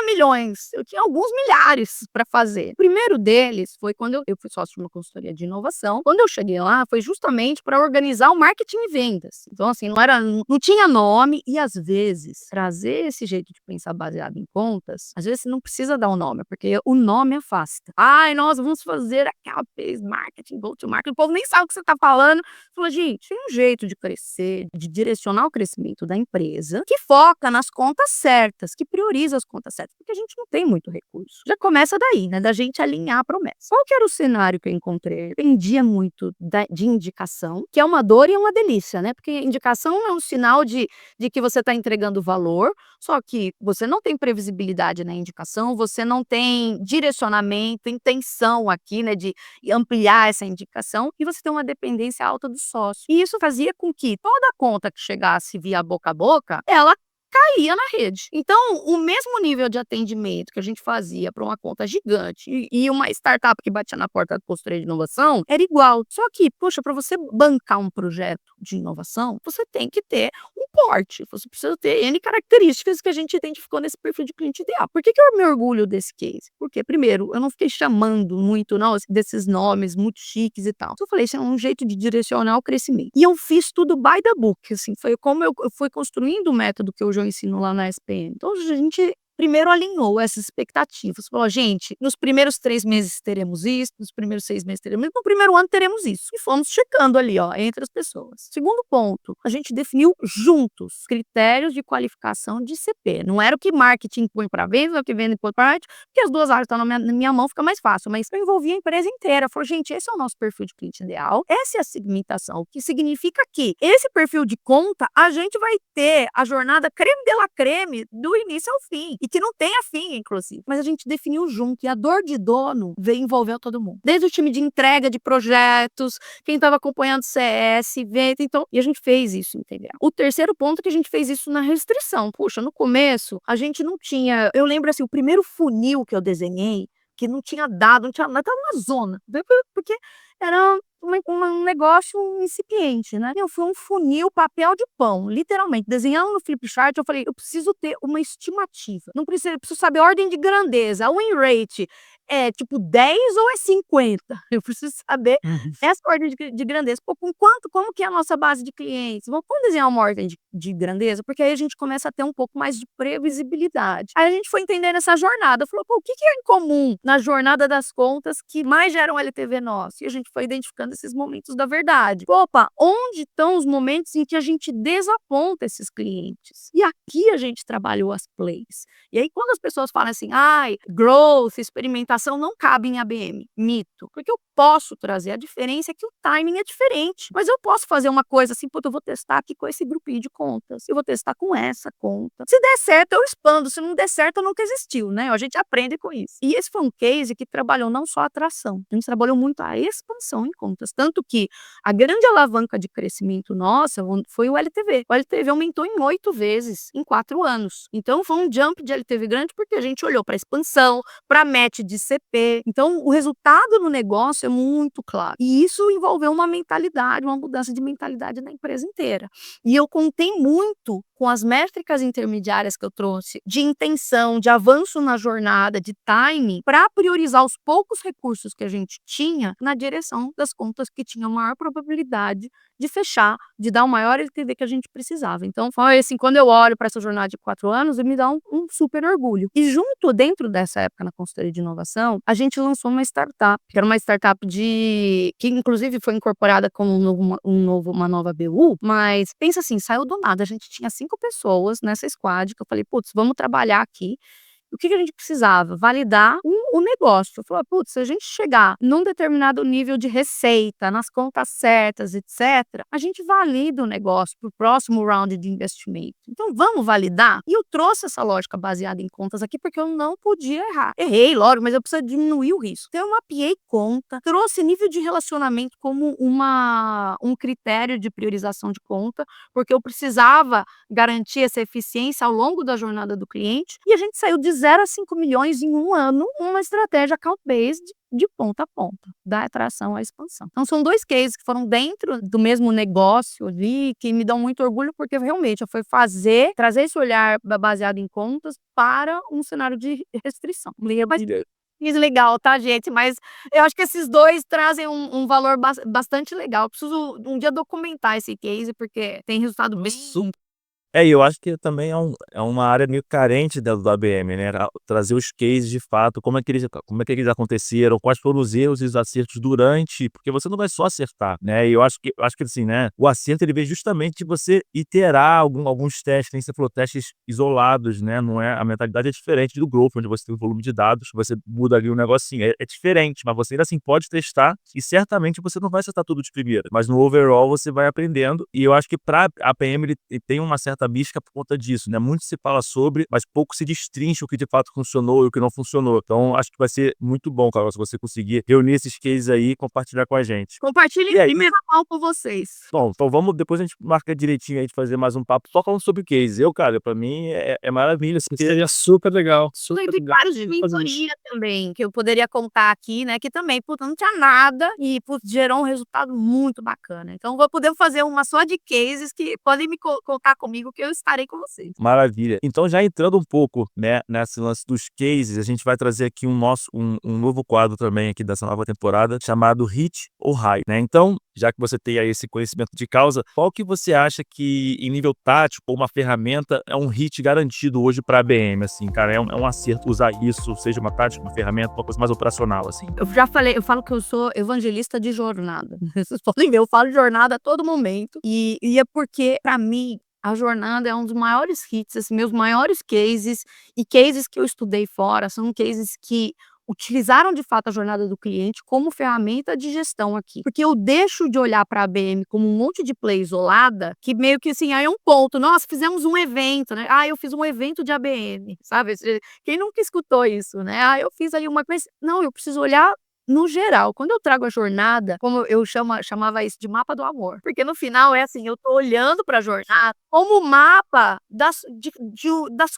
Speaker 3: milhões, eu tinha alguns milhares para fazer. O primeiro deles foi quando eu fui sócio de uma consultoria de inovação. Quando eu cheguei lá, foi justamente para organizar o marketing e vendas. Então, assim, não tinha nome e, às vezes, trazer esse jeito de pensar baseado em contas, às vezes você não precisa dar um nome, porque o nome afasta. Nós vamos fazer aquela vez marketing, go to market. O povo nem sabe o que você está falando. Fala, gente, tem um jeito de crescer, de direcionar o crescimento da empresa, que foca nas contas certas, que prioriza as contas certas, porque a gente não tem muito recurso. Já começa daí, né? Da gente alinhar a promessa. Qual que era o cenário que eu encontrei? Dependia muito de indicação, que é uma dor e uma delícia, né? Porque indicação é um sinal de que você está entregando valor, só que você não tem previsibilidade na indicação, você não tem direcionamento, intenção aqui, né, de ampliar essa indicação, e você tem uma dependência alta do sócio. E isso fazia com que toda conta que chegasse via boca a boca, ela caía na rede. Então, o mesmo nível de atendimento que a gente fazia para uma conta gigante e uma startup que batia na porta da consultoria de inovação era igual. Só que, poxa, para você bancar um projeto de inovação, você tem que ter um porte, você precisa ter N características que a gente identificou nesse perfil de cliente ideal. Por que eu me orgulho desse case? Porque, primeiro, eu não fiquei chamando muito, não, desses nomes muito chiques e tal. Eu falei, isso é um jeito de direcionar o crescimento. E eu fiz tudo by the book, assim, foi como eu fui construindo o método que hoje eu ensino lá na SPM. Então, a gente primeiro alinhou essas expectativas. Falou, gente, nos primeiros 3 meses teremos isso, nos primeiros 6 meses teremos isso, no primeiro ano teremos isso. E fomos checando ali, entre as pessoas. Segundo ponto, a gente definiu juntos critérios de qualificação de CP. Não era o que marketing põe para venda, o que vende põe para marketing, porque as duas áreas estão na minha mão, fica mais fácil. Mas eu envolvi a empresa inteira. Falou, gente, esse é o nosso perfil de cliente ideal, essa é a segmentação, o que significa que esse perfil de conta, a gente vai ter a jornada creme de la creme do início ao fim. E que não tenha fim, inclusive. Mas a gente definiu junto. E a dor de dono veio envolver todo mundo. Desde o time de entrega de projetos, quem estava acompanhando CS, venda, então. E a gente fez isso, entendeu? O terceiro ponto é que a gente fez isso na restrição. Puxa, no começo, a gente não tinha. Eu lembro assim, o primeiro funil que eu desenhei, que não tinha dado, não tinha nada, estava na zona. Porque era um negócio incipiente, né? Foi um funil, papel de pão, literalmente. Desenhando no flipchart, eu falei, eu preciso ter uma estimativa. Não preciso, eu preciso saber a ordem de grandeza. A win rate é tipo 10 ou é 50? Eu preciso saber essa ordem de grandeza. Pô, como que é a nossa base de clientes? Vamos desenhar uma ordem de grandeza? Porque aí a gente começa a ter um pouco mais de previsibilidade. Aí a gente foi entendendo essa jornada. Falou, pô, o que é em comum na jornada das contas que mais geram LTV nosso? E a gente foi identificando esses momentos da verdade. Opa, onde estão os momentos em que a gente desaponta esses clientes? E aqui a gente trabalhou as plays. E aí quando as pessoas falam assim, growth, experimentação não cabe em ABM. Mito. Porque eu posso trazer, a diferença é que o timing é diferente. Mas eu posso fazer uma coisa assim, eu vou testar aqui com esse grupinho de contas. Eu vou testar com essa conta. Se der certo, eu expando. Se não der certo, nunca existiu, né? A gente aprende com isso. E esse foi um case que trabalhou não só a atração. A gente trabalhou muito a expansão em contas. Tanto que a grande alavanca de crescimento nossa foi o LTV. O LTV aumentou em 8 vezes em 4 anos. Então, foi um jump de LTV grande porque a gente olhou para a expansão, para a match de CP. Então, o resultado no negócio é muito claro. E isso envolveu uma mentalidade, uma mudança de mentalidade na empresa inteira. E eu contei muito com as métricas intermediárias que eu trouxe, de intenção, de avanço na jornada, de timing, para priorizar os poucos recursos que a gente tinha na direção das contas que tinham maior probabilidade de fechar, de dar o maior LTV que a gente precisava. Então, foi assim, quando eu olho para essa jornada de 4 anos, me dá um super orgulho. E junto, dentro dessa época, na consultoria de inovação, a gente lançou uma startup, que era uma startup que inclusive foi incorporada como uma nova BU, mas pensa assim, saiu do nada, a gente tinha 5 pessoas nessa squad, que eu falei, putz, vamos trabalhar aqui. O que a gente precisava? Validar o negócio. Eu falei, putz, se a gente chegar num determinado nível de receita, nas contas certas, etc., a gente valida o negócio para o próximo round de investimento. Então, vamos validar? E eu trouxe essa lógica baseada em contas aqui porque eu não podia errar. Errei, lógico, mas eu preciso diminuir o risco. Então, eu mapeei conta, trouxe nível de relacionamento como um critério de priorização de conta, porque eu precisava garantir essa eficiência ao longo da jornada do cliente, e a gente saiu de 0 a 5 milhões em um ano, uma estratégia account-based de ponta a ponta, da atração à expansão. Então, são 2 cases que foram dentro do mesmo negócio ali, que me dão muito orgulho, porque realmente foi trazer esse olhar baseado em contas para um cenário de restrição. Mas legal, tá, gente? Mas eu acho que esses 2 trazem um valor bastante legal. Eu preciso um dia documentar esse case, porque tem resultado bem.
Speaker 2: E eu acho que também é uma área meio carente dentro do ABM, né, trazer os cases de fato, como é que eles aconteceram, quais foram os erros e os acertos durante, porque você não vai só acertar, né, e eu acho que assim, né, o acerto ele vem justamente de você iterar alguns testes, nem você falou, testes isolados, né, não é, a mentalidade é diferente do growth, onde você tem um volume de dados, você muda ali um negocinho, é diferente, mas você ainda assim pode testar e certamente você não vai acertar tudo de primeira, mas no overall você vai aprendendo, e eu acho que para a APM ele tem uma certa mística por conta disso, né? Muito se fala sobre, mas pouco se destrincha o que de fato funcionou e o que não funcionou. Então, acho que vai ser muito bom, Carol, se você conseguir reunir esses cases aí e compartilhar com a gente.
Speaker 3: Compartilhe em primeira mão com vocês.
Speaker 2: Bom, então vamos, depois a gente marca direitinho aí de fazer mais um papo só falando sobre case. Cara, pra mim é maravilha.
Speaker 1: Seria super legal. Super
Speaker 3: Tem
Speaker 1: legal.
Speaker 3: vários de mentoria também, que eu poderia contar aqui, né, que também, puta, não tinha nada e, putz, gerou um resultado muito bacana. Então, vou poder fazer uma só de cases que podem me contar comigo que eu estarei com vocês.
Speaker 2: Maravilha. Então, já entrando um pouco, né, nesse lance dos cases, a gente vai trazer aqui um novo quadro também aqui dessa nova temporada, chamado Hit ou High, né? Então, já que você tem aí esse conhecimento de causa, qual que você acha que, em nível tático, uma ferramenta é um hit garantido hoje para a ABM, assim, cara? É um acerto usar isso, seja uma tática, uma ferramenta, uma coisa mais operacional, assim.
Speaker 3: Eu já falei, eu falo que eu sou evangelista de jornada. Vocês podem ver, eu falo de jornada a todo momento. E é porque, para mim, a jornada é um dos maiores hits, assim, meus maiores cases, e cases que eu estudei fora, são cases que utilizaram de fato a jornada do cliente como ferramenta de gestão aqui. Porque eu deixo de olhar para a ABM como um monte de play isolada, que meio que assim, aí é um ponto, nossa, fizemos um evento, né? Eu fiz um evento de ABM, sabe? Quem nunca escutou isso, né? Eu fiz ali uma coisa. Não, eu preciso olhar no geral. Quando eu trago a jornada, como eu chamava isso de mapa do amor, porque no final é assim, eu tô olhando para a jornada como mapa das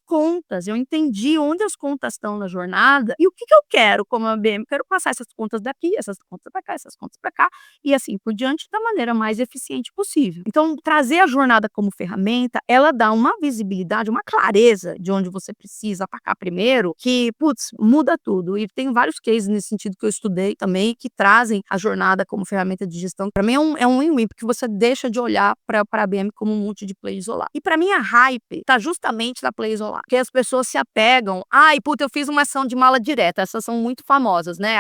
Speaker 3: contas. Eu entendi onde as contas estão na jornada e o que eu quero como ABM. Eu quero passar essas contas daqui, essas contas para cá, essas contas para cá e assim por diante da maneira mais eficiente possível. Então, trazer a jornada como ferramenta, ela dá uma visibilidade, uma clareza de onde você precisa atacar primeiro, que, putz, muda tudo. E tem vários cases nesse sentido que eu estudei também, que trazem a jornada como ferramenta de gestão. Para mim é um win-win, porque você deixa de olhar para a ABM como um monte de play isolado. E para mim a hype tá justamente na play isolado, porque as pessoas se apegam, puta, eu fiz uma ação de mala direta, essas são muito famosas, né?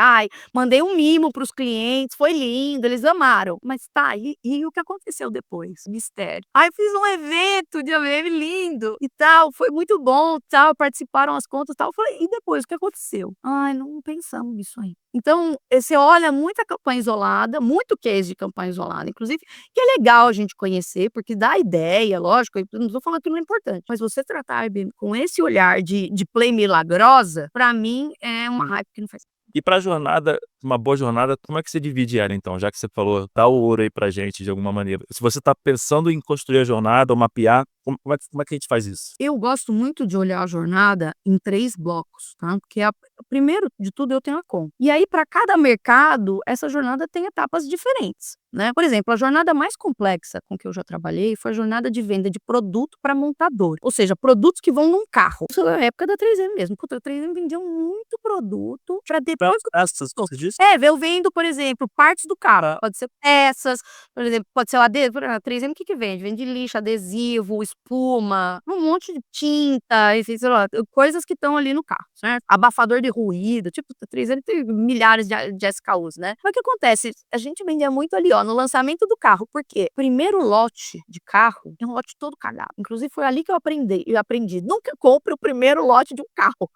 Speaker 3: Mandei um mimo para os clientes, foi lindo, eles amaram. Mas tá, e o que aconteceu depois? Mistério. Eu fiz um evento de ABM lindo e tal, foi muito bom, tal, participaram as contas, tal. Eu falei, e depois o que aconteceu? Não pensamos nisso aí. Então, você olha muita campanha isolada, muito case de campanha isolada, inclusive, que é legal a gente conhecer, porque dá ideia, lógico, eu não estou falando que não é importante, mas você tratar a IBM com esse olhar de play milagrosa, para mim, é uma hype que não faz.
Speaker 2: E para a jornada, uma boa jornada, como é que você divide ela, então? Já que você falou, dá o ouro aí pra gente de alguma maneira. Se você está pensando em construir a jornada ou mapear, Como é que a gente faz isso?
Speaker 3: Eu gosto muito de olhar a jornada em 3 blocos, tá, porque primeiro de tudo eu tenho a conta. E aí para cada mercado, essa jornada tem etapas diferentes, né. Por exemplo, a jornada mais complexa com que eu já trabalhei foi a jornada de venda de produto para montador, ou seja, produtos que vão num carro. Isso é a época da 3M mesmo. Puta, a 3M vendia muito produto para depois
Speaker 2: Essas que você disse?
Speaker 3: eu vendo, por exemplo, partes do carro, pode ser peças, por exemplo, pode ser o a 3M o que que vende? Vende lixo, adesivo, espuma, um monte de tinta, enfim, sei lá, coisas que estão ali no carro, certo? Abafador de ruído, tipo, a 3M tem milhares de SKUs, né. Mas o que acontece? A gente vendia muito ali, ó, no lançamento do carro, porque primeiro lote de carro é um lote todo cagado, inclusive foi ali que eu aprendi, nunca compre o primeiro lote de um carro.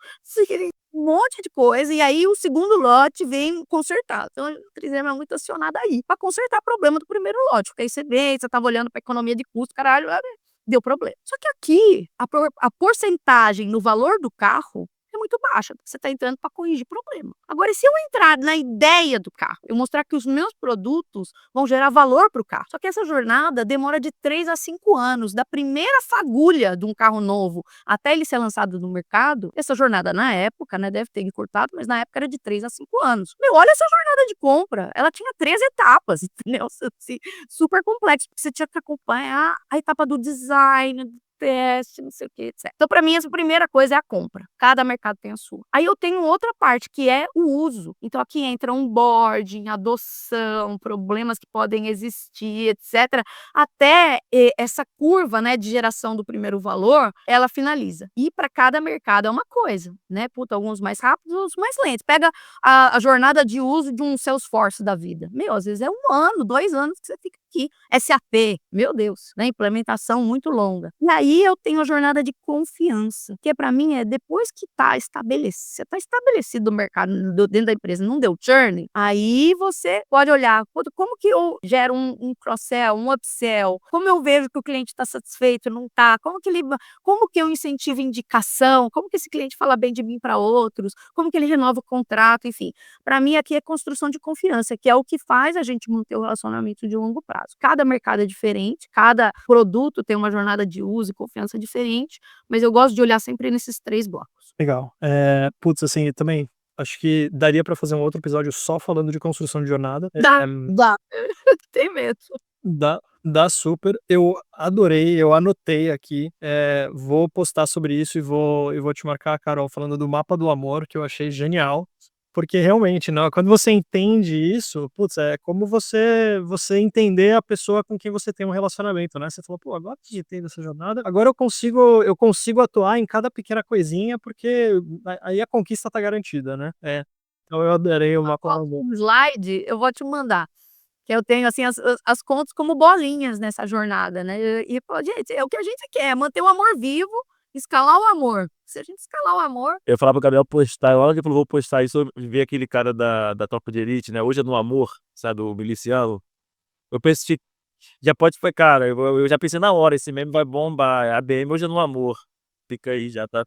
Speaker 3: Um monte de coisa, e aí o segundo lote vem consertado. Então a 3M é muito acionada aí, pra consertar problema do primeiro lote, porque aí você vê, você estava olhando pra economia de custo, caralho, deu problema. Só que aqui, a porcentagem no valor do carro é muito baixa, você está entrando para corrigir problema. Agora, se eu entrar na ideia do carro, eu mostrar que os meus produtos vão gerar valor para o carro, só que essa jornada demora de 3 a 5 anos, da primeira fagulha de um carro novo até ele ser lançado no mercado, essa jornada na época, né, deve ter encurtado, mas na época era de 3 a 5 anos. Meu, olha essa jornada de compra, ela tinha 3 etapas, entendeu? Super complexo, porque você tinha que acompanhar a etapa do design, do teste, não sei o que, etc. Então, para mim, essa primeira coisa é a compra. Cada mercado tem a sua. Aí eu tenho outra parte, que é o uso. Então, aqui entra onboarding, adoção, problemas que podem existir, etc. Até essa curva, né, de geração do primeiro valor, ela finaliza. E para cada mercado é uma coisa, né? Puta, alguns mais rápidos, outros mais lentos. Pega a jornada de uso de um Salesforce da vida. Meu, às vezes é 1 ano, 2 anos que você fica aqui. SAP, meu Deus, né? Implementação muito longa. E aí eu tenho a jornada de confiança, que para mim é depois que você tá estabelecido no mercado, dentro da empresa, não deu churn, aí você pode olhar, puta, como que eu gero um cross-sell, um upsell, como eu vejo que o cliente está satisfeito, não tá, como que eu incentivo indicação, como que esse cliente fala bem de mim para outros, como que ele renova o contrato, enfim. Para mim aqui é construção de confiança, que é o que faz a gente manter o relacionamento de longo prazo. Cada mercado é diferente, cada produto tem uma jornada de uso e confiança diferente, mas eu gosto de olhar sempre nesses 3 blocos.
Speaker 1: Legal. Putz, assim, também acho que daria pra fazer um outro episódio só falando de construção de jornada.
Speaker 3: Dá. Tem medo.
Speaker 1: Dá super. Eu adorei, eu anotei aqui, vou postar sobre isso e vou te marcar, Carol, falando do mapa do amor, que eu achei genial, porque realmente, né, quando você entende isso, putz, é como você entender a pessoa com quem você tem um relacionamento, né, você falou: "Pô, agora que entendo essa jornada, agora eu consigo atuar em cada pequena coisinha, porque aí a conquista tá garantida", né. Então eu adorei o mapa do amor.
Speaker 3: Um slide eu vou te mandar, que eu tenho, assim, as contas como bolinhas nessa jornada, né, pô, gente, é o que a gente quer, manter o amor vivo, escalar o amor. Se a gente escalar o amor
Speaker 2: Eu ia falar pro Gabriel postar, na hora que ele falou: "Vou postar isso", eu vi aquele cara da Tropa de Elite, né, Hoje é no Amor, sabe, o miliciano. Eu pensei, já pode foi cara, eu já pensei na hora, esse meme vai bombar, é ABM Hoje é no Amor. Fica aí, já tá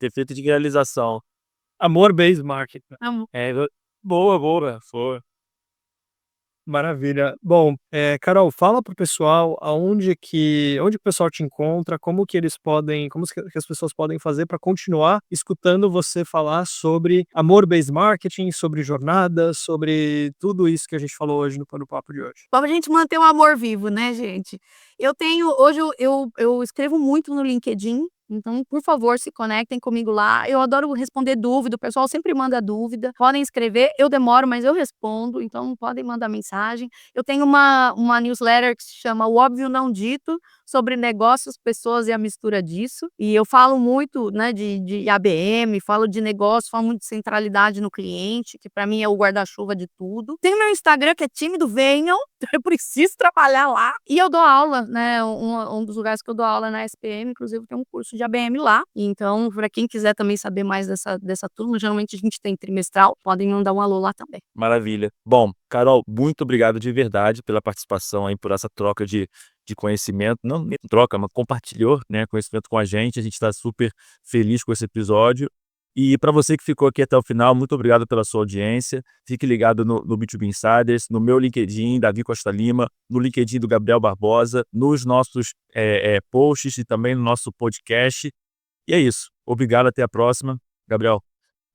Speaker 2: efeito de realização.
Speaker 1: Amor-based marketing.
Speaker 3: amo.
Speaker 2: É, boa, boa, foi.
Speaker 1: Maravilha. Bom, Carol, fala pro pessoal onde o pessoal te encontra, como que as pessoas podem fazer para continuar escutando você falar sobre amor-based marketing, sobre jornadas, sobre tudo isso que a gente falou hoje no papo de hoje.
Speaker 3: Pra gente manter o amor vivo, né, gente. Hoje eu escrevo muito no LinkedIn, então, por favor, se conectem comigo lá. Eu adoro responder dúvida, o pessoal sempre manda dúvida. Podem escrever, eu demoro, mas eu respondo, então podem mandar mensagem. Eu tenho uma newsletter que se chama O Óbvio Não Dito, sobre negócios, pessoas e a mistura disso. E eu falo muito, né, de ABM, falo de negócio, falo muito de centralidade no cliente, que para mim é o guarda-chuva de tudo. Tem meu Instagram, que é tímido, venham, eu preciso trabalhar lá. E eu dou aula, né, um dos lugares que eu dou aula na SPM, inclusive tem um curso de ABM lá. Então, para quem quiser também saber mais dessa turma, geralmente a gente tem trimestral, podem mandar um alô lá também.
Speaker 2: Maravilha. Bom, Carol, muito obrigado de verdade pela participação aí, por essa troca de conhecimento, não nem troca, mas compartilhou, né, conhecimento com a gente está super feliz com esse episódio, E para você que ficou aqui até o final, muito obrigado pela sua audiência. Fique ligado no B2B Insiders, no meu LinkedIn, Davi Costa Lima, no LinkedIn do Gabriel Barbosa, nos nossos posts e também no nosso podcast. E é isso. Obrigado, até a próxima. Gabriel,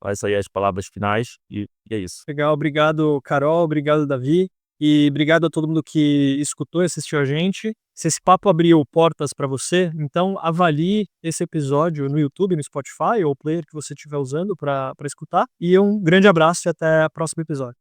Speaker 2: vai sair as palavras finais e é isso.
Speaker 1: Legal, obrigado, Carol, obrigado, Davi, e obrigado a todo mundo que escutou e assistiu a gente. Se esse papo abriu portas para você, então avalie esse episódio no YouTube, no Spotify ou o player que você estiver usando para escutar. E um grande abraço e até o próximo episódio.